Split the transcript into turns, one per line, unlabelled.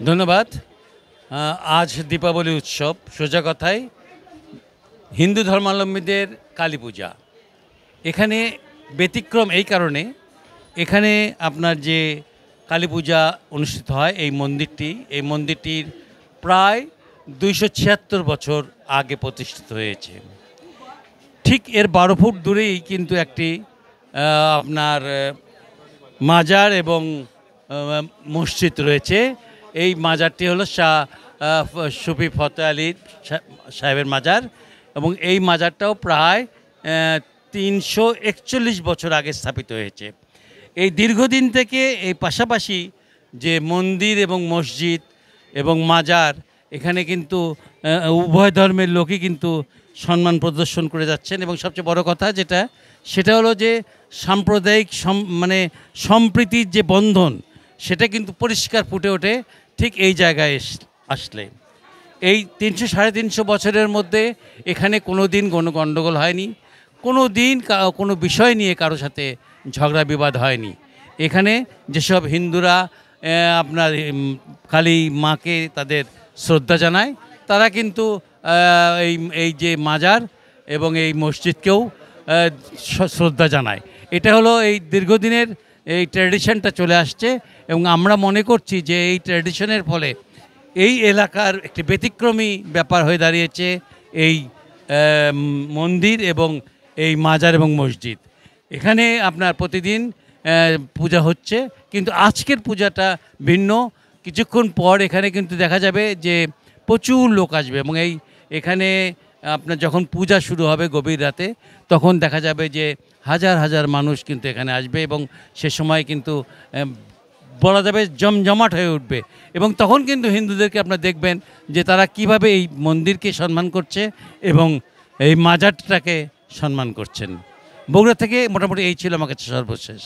ধন্যবাদ। আজ দীপাবলি উৎসব, সোজা কথায় হিন্দু ধর্মাবলম্বীদের কালী পূজা। এখানে ব্যতিক্রম এই কারণে, এখানে আপনার যে কালী পূজা অনুষ্ঠিত হয় এই মন্দিরটির প্রায় ২৭৬ বছর আগে প্রতিষ্ঠিত হয়েছে। ঠিক এর ১২ ফুট দূরেই কিন্তু একটি আপনার মাজার এবং মসজিদ রয়েছে। এই মাজারটি হলো শাহ সুফি ফতে আলী সাহেবের মাজার, এবং এই মাজারটাও প্রায় ৩৪১ বছর আগে স্থাপিত হয়েছে। এই দীর্ঘদিন থেকে এই পাশাপাশি যে মন্দির এবং মসজিদ এবং মাজার, এখানে কিন্তু উভয় ধর্মের লোকই কিন্তু সম্মান প্রদর্শন করে যাচ্ছেন। এবং সবচেয়ে বড় কথা সেটা হলো যে সাম্প্রদায়িক সম্প্রীতির যে বন্ধন, সেটা কিন্তু পরিষ্কার ফুটে ওঠে ঠিক এই জায়গায় আসলে। এই ৩০০-৩৫০ বছরের মধ্যে এখানে কোনো দিন কোনো গণ্ডগোল হয়নি, কোনো দিন কোনো বিষয় নিয়ে কারো সাথে ঝগড়া বিবাদ হয়নি। এখানে যেসব হিন্দুরা আপনার কালী মাকে তাদের শ্রদ্ধা জানায়, তারা কিন্তু এই যে মাজার এবং এই মসজিদকেও শ্রদ্ধা জানায়। এটা হলো এই দীর্ঘদিনের এই ট্র্যাডিশনটা চলে আসছে, এবং আমরা মনে করছি যে এই ট্র্যাডিশনের ফলে এই এলাকার একটি ব্যতিক্রমী ব্যাপার হয়ে দাঁড়িয়েছে এই মন্দির এবং এই মাজার এবং মসজিদ। এখানে আপনার প্রতিদিন পূজা হচ্ছে, কিন্তু আজকের পূজাটা ভিন্ন। কিছুক্ষণ পর এখানে কিন্তু দেখা যাবে যে প্রচুর লোক আসবে, এবং এখানে আপনার যখন পূজা শুরু হবে গভীর রাতে, তখন দেখা যাবে যে হাজার হাজার মানুষ কিন্তু এখানে আসবে, এবং সে সময় কিন্তু বলা যাবে জমজমাট হয়ে উঠবে। এবং তখন কিন্তু হিন্দুদেরকে আপনারা দেখবেন যে তারা কিভাবে এই মন্দিরকে সম্মান করছে এবং এই মাজারটাকে সম্মান করছেন। বগুড়া থেকে মোটামুটি এই ছিল আমার কাছে সর্বশেষ।